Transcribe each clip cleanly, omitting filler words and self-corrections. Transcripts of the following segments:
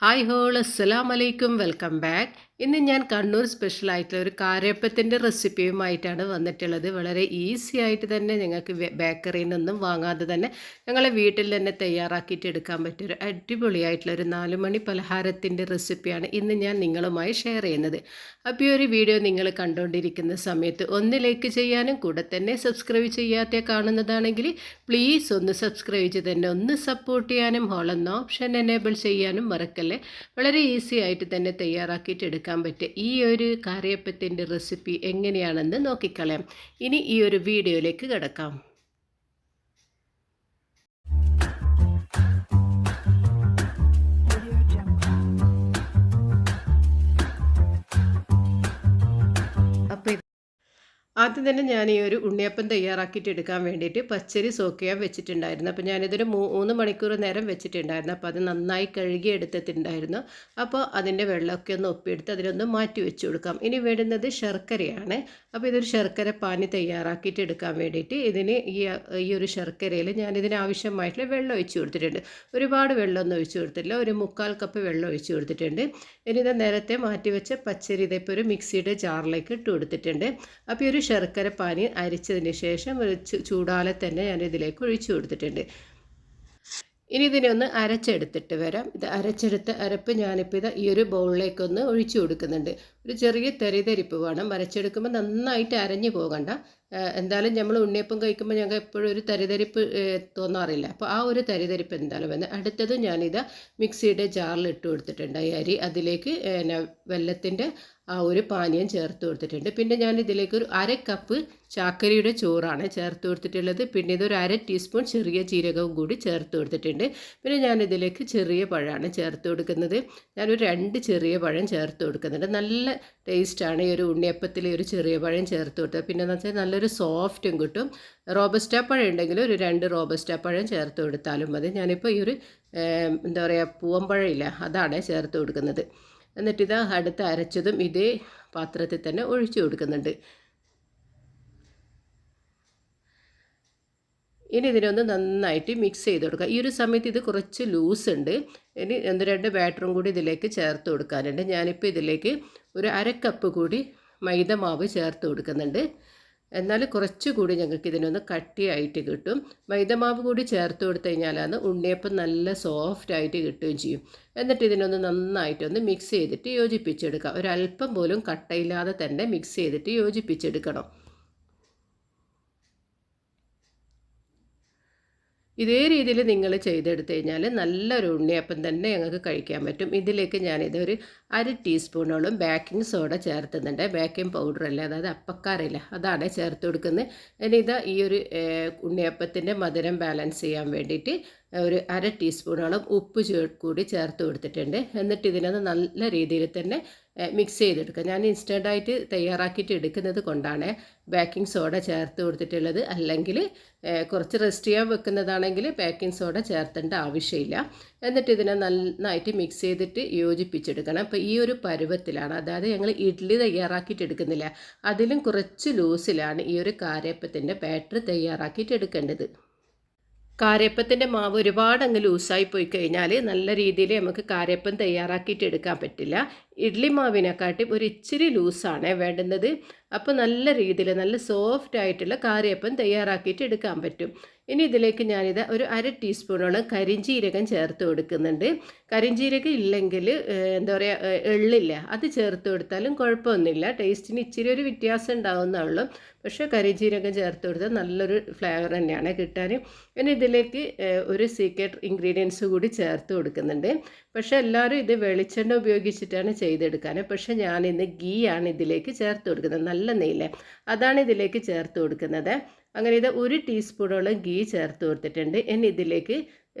Hi whole അസ്സലാമു അലൈക്കും welcome back. ഇന്ന് ഞാൻ കണ്ണൂർ സ്പെഷ്യലായിട്ടുള്ള ഒരു കാരയപ്പത്തിൻ്റെ റെസിപ്പിയുമായിട്ടാണ് വന്നിട്ടുള്ളത്. വളരെ ഈസി ആയിട്ട് തന്നെ നിങ്ങൾക്ക് ബേക്കറിയിൽ നിന്നും വാങ്ങാതെ തന്നെ ഞങ്ങളെ വീട്ടിൽ തന്നെ തയ്യാറാക്കിയിട്ട് എടുക്കാൻ പറ്റിയ ഒരു അടിപൊളിയായിട്ടുള്ള ഒരു 4 മണി പലഹാരത്തിൻ്റെ റെസിപ്പിയാണ് ഇന്ന് ഞാൻ നിങ്ങളുമായി ഷെയർ ചെയ്യുന്നത്. അപ്പോൾ ഈ ഒരു വീഡിയോ നിങ്ങൾ കണ്ടുകൊണ്ടിരിക്കുന്ന സമയത്ത് ഒന്ന് ലൈക്ക് ചെയ്യാനും കൂടെ തന്നെ സബ്സ്ക്രൈബ് ചെയ്യാത്ത കാണുന്നതാണെങ്കിൽ പ്ലീസ് ഒന്ന് സബ്സ്ക്രൈബ് ചെയ്ത് തന്നെ ഒന്ന് സപ്പോർട്ട് ചെയ്യാനും ഹോൾ എന്ന ഓപ്ഷൻ എനേബിൾ ചെയ്യാനും മറക്കല്ലേ. വളരെ ഈസി ആയിട്ട് തന്നെ തയ്യാറാക്കിയിട്ട് എടുക്കാൻ പറ്റിയ ഈ ഒരു കറിയപ്പത്തിൻ്റെ റെസിപ്പി എങ്ങനെയാണെന്ന് നോക്കിക്കളയാം. ഇനി ഈ ഒരു വീഡിയോയിലേക്ക് കിടക്കാം. അപ്പോൾ ആദ്യം തന്നെ ഞാൻ ഈ ഒരു ഉണ്ണിയപ്പം തയ്യാറാക്കിയിട്ട് എടുക്കാൻ വേണ്ടിയിട്ട് പച്ചരി സോക്ക് ചെയ്യാൻ വെച്ചിട്ടുണ്ടായിരുന്നു. അപ്പോൾ ഞാനിതൊരു 3 മണിക്കൂർ നേരം വെച്ചിട്ടുണ്ടായിരുന്നു. അപ്പോൾ അത് നന്നായി കഴുകി എടുത്തിട്ടുണ്ടായിരുന്നു. അപ്പോൾ അതിൻ്റെ വെള്ളമൊക്കെ ഒന്ന് ഒപ്പിയെടുത്ത് അതിനൊന്ന് മാറ്റി വെച്ച് കൊടുക്കാം. ഇനി വേണ്ടുന്നത് ശർക്കരയാണ്. അപ്പോൾ ഇതൊരു ശർക്കര പാനി തയ്യാറാക്കിയിട്ട് എടുക്കാൻ വേണ്ടിയിട്ട് ഇതിന് ഈ ഒരു ശർക്കരയിൽ ഞാനിതിന് ആവശ്യമായിട്ടുള്ള വെള്ളം ഒഴിച്ച് കൊടുത്തിട്ടുണ്ട്. ഒരുപാട് വെള്ളമൊന്നും ഒഴിച്ച് കൊടുത്തില്ല, ഒരു 3/4 കപ്പ് വെള്ളം ഒഴിച്ച് കൊടുത്തിട്ടുണ്ട്. ഇനി ഇത് നേരത്തെ മാറ്റി വെച്ച പച്ചരി ഇതിപ്പോൾ ഒരു മിക്സിയുടെ ജാറിലേക്ക് ഇട്ട് കൊടുത്തിട്ടുണ്ട്. അപ്പോൾ ഈ ഒരു ശർക്കര പാനി അരിച്ചതിന് ശേഷം ചൂടാലെ തന്നെ ഞാൻ ഇതിലേക്ക് ഒഴിച്ചു കൊടുത്തിട്ടുണ്ട്. ഇനി ഇതിനെ ഒന്ന് അരച്ചെടുത്തിട്ട് വരാം. ഇത് അരച്ചെടുത്ത അരപ്പ് ഞാനിപ്പോൾ ഈ ഒരു ബൗളിലേക്കൊന്ന് ഒഴിച്ചു കൊടുക്കുന്നുണ്ട്. ഒരു ചെറിയ തരിതരിപ്പ് വേണം. അരച്ചെടുക്കുമ്പോൾ നന്നായിട്ട് അരഞ്ഞു പോകണ്ട. എന്തായാലും നമ്മൾ ഉണ്ണിയപ്പം കഴിക്കുമ്പോൾ ഞങ്ങൾക്ക് എപ്പോഴും ഒരു തരിതരിപ്പ് തോന്നാറില്ല. അപ്പോൾ ആ ഒരു തരിതരിപ്പ് എന്തായാലും വന്ന് അടുത്തത് ഞാനിത് മിക്സിയുടെ ജാറിൽ ഇട്ട് കൊടുത്തിട്ടുണ്ട്. ഈ അരി അതിലേക്ക് വെല്ലത്തിൻ്റെ ആ ഒരു പാനീയം ചേർത്ത് കൊടുത്തിട്ടുണ്ട്. പിന്നെ ഞാൻ ഇതിലേക്ക് ഒരു 1/2 കപ്പ് ചാക്കരിയുടെ ചോറാണ് ചേർത്ത് കൊടുത്തിട്ടുള്ളത്. പിന്നെ ഇതൊരു 1/2 ടീസ്പൂൺ ചെറിയ ജീരകവും കൂടി ചേർത്ത് കൊടുത്തിട്ടുണ്ട്. പിന്നെ ഞാനിതിലേക്ക് ചെറിയ പഴമാണ് ചേർത്ത് കൊടുക്കുന്നത്. ഞാനൊരു 2 ചെറിയ പഴം ചേർത്ത് കൊടുക്കുന്നുണ്ട്. നല്ല ടേസ്റ്റാണ് ഈ ഒരു ഉണ്ണിയപ്പത്തിൽ ഒരു ചെറിയ പഴം ചേർത്ത് കൊടുത്തത്. പിന്നെ എന്ന് വെച്ചാൽ നല്ലൊരു സോഫ്റ്റും കിട്ടും. റോബസ്റ്റ പഴം ഉണ്ടെങ്കിൽ ഒരു 2 റോബസ്റ്റ പഴം ചേർത്ത് കൊടുത്താലും മതി. ഞാനിപ്പോൾ ഈ ഒരു എന്താ പറയുക പൂവമ്പഴം ഇല്ല, അതാണ് ചേർത്ത് കൊടുക്കുന്നത്. എന്നിട്ടിത് അടുത്ത് അരച്ചതും ഇതേ പാത്രത്തിൽ തന്നെ ഒഴിച്ചു കൊടുക്കുന്നുണ്ട്. ഇനി ഇതിനൊന്ന് നന്നായിട്ട് മിക്സ് ചെയ്ത് കൊടുക്കുക. ഈ ഒരു സമയത്ത് ഇത് കുറച്ച് ലൂസ് ഉണ്ട്. ഇനി 1-2 ബാറ്ററും കൂടി ഇതിലേക്ക് ചേർത്ത് കൊടുക്കാനുണ്ട്. ഞാനിപ്പോൾ ഇതിലേക്ക് ഒരു 1/2 കപ്പ് കൂടി മൈദ മാവ് ചേർത്ത് കൊടുക്കുന്നുണ്ട്. എന്നാൽ കുറച്ചുകൂടി ഞങ്ങൾക്ക് ഇതിനൊന്ന് കട്ടിയായിട്ട് കിട്ടും. മൈദമാവ് കൂടി ചേർത്ത് കൊടുത്തു കഴിഞ്ഞാലാണ് ഉണ്ണിയപ്പം നല്ല സോഫ്റ്റായിട്ട് കിട്ടുകയും ചെയ്യും. എന്നിട്ട് ഇതിനൊന്ന് നന്നായിട്ടൊന്ന് മിക്സ് ചെയ്തിട്ട് യോജിപ്പിച്ചെടുക്കാം. ഒരല്പം പോലും കട്ടയില്ലാതെ തന്നെ മിക്സ് ചെയ്തിട്ട് യോജിപ്പിച്ചെടുക്കണം. ഇതേ രീതിയിൽ നിങ്ങൾ ചെയ്തെടുത്തു കഴിഞ്ഞാൽ നല്ലൊരു ഉണ്ണിയപ്പം തന്നെ ഞങ്ങൾക്ക് കഴിക്കാൻ പറ്റും. ഇതിലേക്ക് ഞാനിതൊരു 1/2 ടീസ്പൂണോളം ബേക്കിംഗ് സോഡ ചേർത്തുന്നുണ്ട്. ബേക്കിംഗ് പൗഡറല്ല, അതായത് അപ്പക്കാരല്ല, അതാണ് ചേർത്ത് കൊടുക്കുന്നത്. ഇനി ഈ ഒരു ഉണ്ണിയപ്പത്തിൻ്റെ മധുരം ബാലൻസ് ചെയ്യാൻ വേണ്ടിയിട്ട് ഒരു 1/2 ടീസ്പൂണോളം ഉപ്പ് കൂടി ചേർത്ത് കൊടുത്തിട്ടുണ്ട്. എന്നിട്ട് ഇതിനത് നല്ല രീതിയിൽ തന്നെ മിക്സ് ചെയ്തെടുക്കുക. ഞാൻ ഇൻസ്റ്റൻ്റായിട്ട് തയ്യാറാക്കിയിട്ട് എടുക്കുന്നത് കൊണ്ടാണ് ബേക്കിംഗ് സോഡ ചേർത്ത് കൊടുത്തിട്ടുള്ളത്. അല്ലെങ്കിൽ കുറച്ച് റെസ്റ്റ് ചെയ്യാൻ വെക്കുന്നതാണെങ്കിൽ ബേക്കിംഗ് സോഡ ചേർത്തേണ്ട ആവശ്യമില്ല. എന്നിട്ട് ഇതിനെ നന്നായിട്ട് മിക്സ് ചെയ്തിട്ട് യോജിപ്പിച്ചെടുക്കണം. അപ്പോൾ ഈ ഒരു പരുവത്തിലാണ്, അതായത് ഞങ്ങൾ ഇഡ്ഡലി തയ്യാറാക്കിയിട്ട് എടുക്കുന്നില്ല, അതിലും കുറച്ച് ലൂസിലാണ് ഈ ഒരു കാരയപ്പത്തിൻ്റെ ബാറ്റർ തയ്യാറാക്കിയിട്ട് എടുക്കേണ്ടത്. കാരയപ്പത്തിൻ്റെ മാവ് ഒരുപാട് അങ്ങ് ലൂസായി പോയി കഴിഞ്ഞാൽ നല്ല രീതിയിൽ നമുക്ക് കാരയപ്പം തയ്യാറാക്കിയിട്ട് എടുക്കാൻ പറ്റില്ല. ഇഡ്ഡലി മാവിനെക്കാട്ടി ഒരു ഇച്ചിരി ലൂസാണ് വേണ്ടുന്നത്. അപ്പോൾ നല്ല രീതിയിൽ നല്ല സോഫ്റ്റ് ആയിട്ടുള്ള കാരയപ്പം തയ്യാറാക്കിയിട്ട് എടുക്കാൻ പറ്റും. ഇനി ഇതിലേക്ക് ഞാനിത് ഒരു 1/2 ടീസ്പൂണോളം കരിഞ്ജീരകം ചേർത്ത് കൊടുക്കുന്നുണ്ട്. കരിഞ്ജീരകം ഇല്ലെങ്കിൽ എന്താ പറയുക, എള്ളില്ല, അത് ചേർത്ത് കൊടുത്താലും കുഴപ്പമൊന്നുമില്ല. ടേസ്റ്റിന് ഇച്ചിരി ഒരു വ്യത്യാസം ഉണ്ടാവുന്നുള്ളൂ. പക്ഷേ കരിഞ്ജീരകം ചേർത്ത് കൊടുത്താൽ നല്ലൊരു ഫ്ലേവർ തന്നെയാണ് കിട്ടാൻ. ഇനി ഇതിലേക്ക് ഒരു സീക്രട്ട് ഇൻഗ്രീഡിയൻസ് കൂടി ചേർത്ത് കൊടുക്കുന്നുണ്ട്. പക്ഷേ എല്ലാവരും ഇത് വെളിച്ചെണ്ണ ഉപയോഗിച്ചിട്ടാണ് ചെയ്തെടുക്കാൻ. പക്ഷേ ഞാനിന്ന് ഗീ ആണ് ഇതിലേക്ക് ചേർത്ത് കൊടുക്കുന്നത്. നല്ല നെയ്യ്, അതാണ് ഇതിലേക്ക് ചേർത്ത് കൊടുക്കുന്നത്. അങ്ങനെ ഇത് 1 ടീസ്പൂണോളം ഗീ ചേർത്ത് കൊടുത്തിട്ടുണ്ട്. ഇനി ഇതിലേക്ക്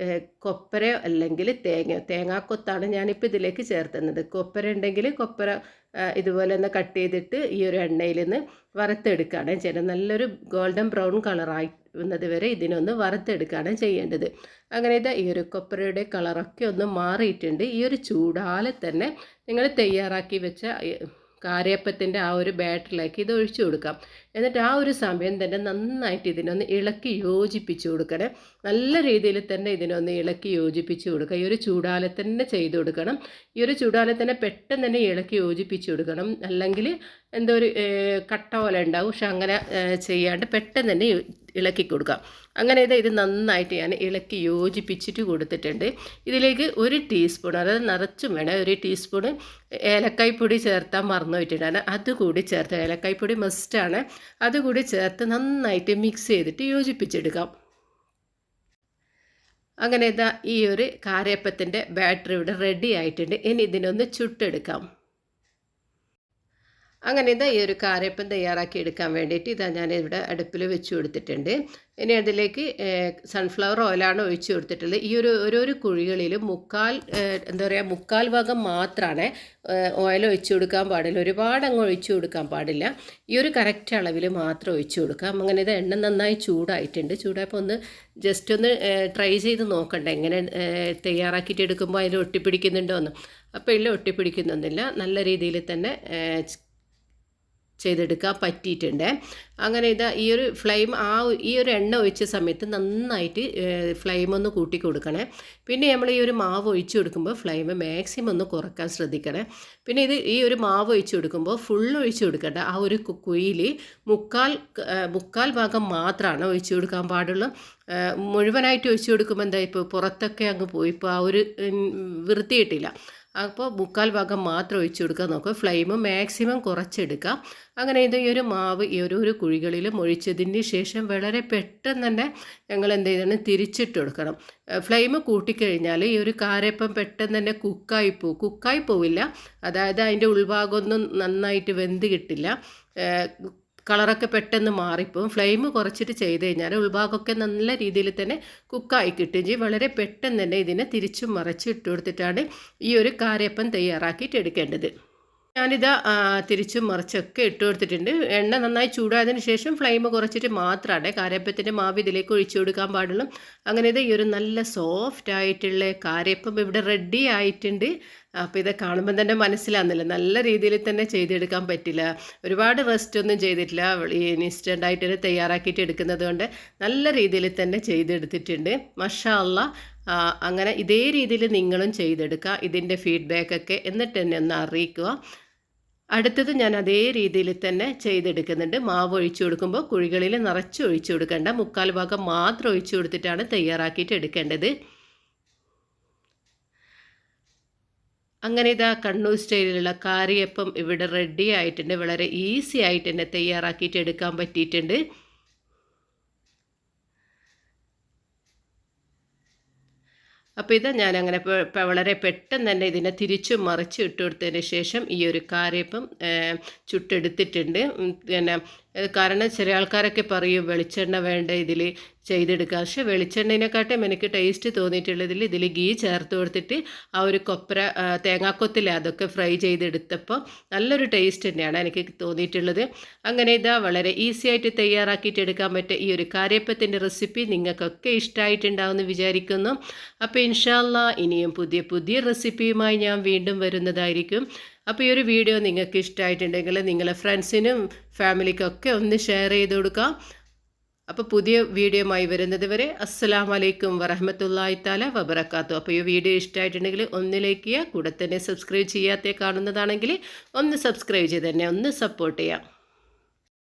കൊപ്പരയോ അല്ലെങ്കിൽ തേങ്ങാക്കൊത്താണ് ഞാനിപ്പോൾ ഇതിലേക്ക് ചേർത്തുന്നത്. കൊപ്പര ഉണ്ടെങ്കിൽ കൊപ്പര ഇതുപോലെ ഒന്ന് കട്ട് ചെയ്തിട്ട് ഈ ഒരു എണ്ണയിൽ നിന്ന് വറുത്തെടുക്കുകയാണ് ചെയ്യുന്നത്. നല്ലൊരു ഗോൾഡൻ ബ്രൗൺ കളറായി വന്നത് വരെ ഇതിനൊന്ന് വറുത്തെടുക്കുകയാണ് ചെയ്യേണ്ടത്. അങ്ങനെ ഈ ഒരു കൊപ്പരയുടെ കളറൊക്കെ ഒന്ന് മാറിയിട്ടുണ്ട്. ഈ ഒരു ചൂടാലെ തന്നെ നിങ്ങൾ തയ്യാറാക്കി വെച്ച കാരയപ്പത്തിൻ്റെ ആ ഒരു ബാറ്ററിലേക്ക് ഇത് ഒഴിച്ചു കൊടുക്കാം. എന്നിട്ട് ആ ഒരു സമയം തന്നെ നന്നായിട്ട് ഇതിനൊന്ന് ഇളക്കി യോജിപ്പിച്ച് കൊടുക്കണം. നല്ല രീതിയിൽ തന്നെ ഇതിനൊന്ന് ഇളക്കി യോജിപ്പിച്ച് കൊടുക്കുക. ഈ ഒരു ചൂടാലെ തന്നെ ചെയ്ത് കൊടുക്കണം. ഈ ഒരു ചൂടാലെ തന്നെ പെട്ടെന്ന് തന്നെ ഇളക്കി യോജിപ്പിച്ച് കൊടുക്കണം. അല്ലെങ്കിൽ എന്തോ ഒരു കട്ട പോലെ ഉണ്ടാവും. പക്ഷെ അങ്ങനെ ചെയ്യാണ്ട് പെട്ടെന്ന് തന്നെ ഇളക്കി കൊടുക്കാം. അങ്ങനെ ഇത് നന്നായിട്ട് ഞാൻ ഇളക്കി യോജിപ്പിച്ചിട്ട് കൊടുത്തിട്ടുണ്ട്. ഇതിലേക്ക് 1 ടീസ്പൂൺ, അതായത് നിറച്ചും വേണം, 1 ടീസ്പൂൺ ഏലക്കായ്പ്പൊടി ചേർത്താൻ മറന്നു പോയിട്ടുണ്ടാണ്. അതുകൂടി ചേർത്ത്, ഏലക്കായ്പ്പൊടി മസ്റ്റാണ്, അതുകൂടി ചേർത്ത് നന്നായിട്ട് മിക്സ് ചെയ്തിട്ട് യോജിപ്പിച്ചെടുക്കാം. അങ്ങനെ ഈ ഒരു കാരയപ്പത്തിൻ്റെ ബാറ്ററി ഇവിടെ റെഡി ആയിട്ടുണ്ട്. ഇനി ഇതിനൊന്ന് ചുട്ടെടുക്കാം. അങ്ങനെ ഈ ഒരു കാരയപ്പം തയ്യാറാക്കി എടുക്കാൻ വേണ്ടിയിട്ട് ഞാനിവിടെ അടുപ്പിൽ വെച്ച് കൊടുത്തിട്ടുണ്ട്. ഇനി അതിലേക്ക് സൺഫ്ലവർ ഓയിലാണ് ഒഴിച്ച് കൊടുത്തിട്ടുള്ളത്. ഈ ഓരോരോ കുഴികളിലും മുക്കാൽ ഭാഗം മാത്രമാണ് ഓയിൽ ഒഴിച്ച് കൊടുക്കാൻ പാടില്ല. ഒരുപാട് അങ്ങ് ഒഴിച്ച് കൊടുക്കാൻ പാടില്ല. ഈ ഒരു കറക്റ്റ് അളവിൽ മാത്രം ഒഴിച്ച് കൊടുക്കാം. അങ്ങനെ എണ്ണ നന്നായി ചൂടായിട്ടുണ്ട്. ചൂടായപ്പോൾ ജസ്റ്റ് ഒന്ന് ട്രൈ ചെയ്ത് നോക്കണ്ട എങ്ങനെ തയ്യാറാക്കിയിട്ട് എടുക്കുമ്പോൾ അതിൽ ഒട്ടിപ്പിടിക്കുന്നുണ്ടോ എന്ന്. അപ്പോൾ ഇതിൽ ഒട്ടിപ്പിടിക്കുന്നൊന്നുമില്ല, നല്ല രീതിയിൽ തന്നെ ചെയ്തെടുക്കാൻ പറ്റിയിട്ടുണ്ട്. അങ്ങനെ ഈ ഒരു ഫ്ലെയിം ഈ ഒരു എണ്ണ ഒഴിച്ച സമയത്ത് നന്നായിട്ട് ഫ്ലെയിം ഒന്ന് കൂട്ടി കൊടുക്കണേ. പിന്നെ നമ്മൾ ഈ ഒരു മാവ് ഒഴിച്ചു കൊടുക്കുമ്പോൾ ഫ്ലെയിം മാക്സിമം ഒന്ന് കുറക്കാൻ ശ്രദ്ധിക്കണേ. പിന്നെ ഈ ഒരു മാവ് ഒഴിച്ചു കൊടുക്കുമ്പോൾ ഫുൾ ഒഴിച്ചു കൊടുക്കേണ്ട. ആ ഒരു കുഴിയിൽ മുക്കാൽ ഭാഗം മാത്രമാണ് ഒഴിച്ചു കൊടുക്കാൻ പാടുള്ളൂ. മുഴുവനായിട്ട് ഒഴിച്ചു കൊടുക്കുമ്പോൾ ഇപ്പോൾ പുറത്തൊക്കെ അങ്ങ് പോയി, ഇപ്പോൾ ആ ഒരു വൃത്തിയിട്ടില്ല. അപ്പോൾ മുക്കാൽ ഭാഗം മാത്രം ഒഴിച്ചു കൊടുക്കാൻ നോക്കുക. ഫ്ലെയിം മാക്സിമം കുറച്ചെടുക്കുക. അങ്ങനെ ഈ ഒരു മാവ് ഈ ഒരു കുഴികളിലും ഒഴിച്ചതിന് ശേഷം വളരെ പെട്ടെന്ന് തന്നെ ഞങ്ങൾ തിരിച്ചിട്ട് കൊടുക്കണം. ഫ്ലെയിം കൂട്ടിക്കഴിഞ്ഞാൽ ഈ ഒരു കാരയപ്പം പെട്ടെന്ന് തന്നെ കുക്കായി പോവില്ല. അതായത് അതിൻ്റെ ഉൾഭാഗമൊന്നും നന്നായിട്ട് വെന്ത് കിട്ടില്ല, കളറൊക്കെ പെട്ടെന്ന് മാറിപ്പോവും. ഫ്ലെയിം കുറച്ചിട്ട് ചെയ്ത് കഴിഞ്ഞാൽ ഉൾഭാഗമൊക്കെ നല്ല രീതിയിൽ തന്നെ കുക്കായി കിട്ടുകയും ചെയ്യും. വളരെ പെട്ടെന്ന് തന്നെ ഇതിനെ തിരിച്ചും മറിച്ചും ഇട്ട് കൊടുത്തിട്ടാണ് ഈ ഒരു കാരയപ്പം തയ്യാറാക്കിയിട്ട് എടുക്കേണ്ടത്. തിരിച്ചും മറിച്ചൊക്കെ ഇട്ട് കൊടുത്തിട്ടുണ്ട്. എണ്ണ നന്നായി ചൂടായതിന് ശേഷം ഫ്ലെയിം കുറച്ചിട്ട് മാത്രമാണ് കാരയപ്പത്തിൻ്റെ മാവ് ഇതിലേക്ക് ഒഴിച്ചു കൊടുക്കാൻ പാടുള്ളൂ. അങ്ങനെ ഈ ഒരു നല്ല സോഫ്റ്റ് ആയിട്ടുള്ള കാരയപ്പം ഇവിടെ റെഡി ആയിട്ടുണ്ട്. അപ്പോൾ ഇത് കാണുമ്പോൾ തന്നെ മനസ്സിലാകുന്നില്ല, നല്ല രീതിയിൽ തന്നെ ചെയ്തെടുക്കാൻ പറ്റില്ല. ഒരുപാട് റെസ്റ്റ് ഒന്നും ചെയ്തിട്ടില്ല, ഈ ഇൻസ്റ്റൻ്റായിട്ട് തന്നെ തയ്യാറാക്കിയിട്ട് എടുക്കുന്നത് കൊണ്ട് നല്ല രീതിയിൽ തന്നെ ചെയ്തെടുത്തിട്ടുണ്ട്. മാഷാ അല്ലാഹ്. അങ്ങനെ ഇതേ രീതിയിൽ നിങ്ങളും ചെയ്തെടുക്കുക. ഇതിൻ്റെ ഫീഡ്ബാക്കൊക്കെ എന്നിട്ട് തന്നെ ഒന്ന് അറിയിക്കുക. അടുത്തത് ഞാൻ അതേ രീതിയിൽ തന്നെ ചെയ്തെടുക്കുന്നുണ്ട്. മാവ് ഒഴിച്ചു കൊടുക്കുമ്പോൾ കുഴികളിൽ നിറച്ച് ഒഴിച്ചു കൊടുക്കേണ്ട, മുക്കാൽ ഭാഗം മാത്രം ഒഴിച്ചു കൊടുത്തിട്ടാണ് തയ്യാറാക്കിയിട്ട് എടുക്കേണ്ടത്. അങ്ങനെ കണ്ണൂർ സ്റ്റൈലിലുള്ള കാരയപ്പം ഇവിടെ റെഡി ആയിട്ടുണ്ട്. വളരെ ഈസി ആയിട്ട് തന്നെ തയ്യാറാക്കിയിട്ട് എടുക്കാൻ പറ്റിയിട്ടുണ്ട്. അപ്പോൾ ഞാനങ്ങനെ വളരെ പെട്ടെന്ന് തന്നെ ഇതിനെ തിരിച്ചും മറിച്ചും ഇട്ട് കൊടുത്തതിന് ശേഷം ഈ ഒരു കാരയപ്പം ചുട്ടെടുത്തിട്ടുണ്ട്. പിന്നെ കാരണം ചില ആൾക്കാരൊക്കെ പറയും വെളിച്ചെണ്ണ വേണ്ട ഇതിൽ ചെയ്തെടുക്കുക. പക്ഷേ വെളിച്ചെണ്ണേനെക്കാട്ടും എനിക്ക് ടേസ്റ്റ് തോന്നിയിട്ടുള്ളതിൽ ഇതിൽ ഗീ ചേർത്ത് കൊടുത്തിട്ട് ആ ഒരു തേങ്ങാക്കൊത്തില്ല അതൊക്കെ ഫ്രൈ ചെയ്തെടുത്തപ്പോൾ നല്ലൊരു ടേസ്റ്റ് തന്നെയാണ് എനിക്ക് തോന്നിയിട്ടുള്ളത്. അങ്ങനെ വളരെ ഈസി ആയിട്ട് തയ്യാറാക്കിയിട്ട് എടുക്കാൻ പറ്റിയ ഈ ഒരു കാരയപ്പത്തിൻ്റെ റെസിപ്പി നിങ്ങൾക്കൊക്കെ ഇഷ്ടമായിട്ടുണ്ടാവുമെന്ന് വിചാരിക്കുന്നു. അപ്പോൾ ഇൻഷാ അല്ലാഹ് ഇനിയും പുതിയ റെസിപ്പിയുമായി ഞാൻ വീണ്ടും വരുന്നതായിരിക്കും. അപ്പോൾ ഈ ഒരു വീഡിയോ നിങ്ങൾക്ക് ഇഷ്ടമായിട്ടുണ്ടെങ്കിൽ നിങ്ങളെ ഫ്രണ്ട്സിനും ഫാമിലിക്കൊക്കെ ഒന്ന് ഷെയർ ചെയ്ത് കൊടുക്കാം. അപ്പോൾ പുതിയ വീഡിയോയുമായി വരുന്നത് വരെ അസ്സലാമു അലൈക്കും വറഹ്മത്തുള്ളാഹി തആല വബറകാതുഹു. അപ്പോൾ ഈ വീഡിയോ ഇഷ്ടമായിട്ടുണ്ടെങ്കിൽ ഒന്ന് ലൈക്ക് ചെയ്യുക. കൂടെ തന്നെ സബ്സ്ക്രൈബ് ചെയ്യാതെ കാണുന്നതാണെങ്കിൽ ഒന്ന് സബ്സ്ക്രൈബ് ചെയ്ത് തന്നെ ഒന്ന് സപ്പോർട്ട് ചെയ്യാം.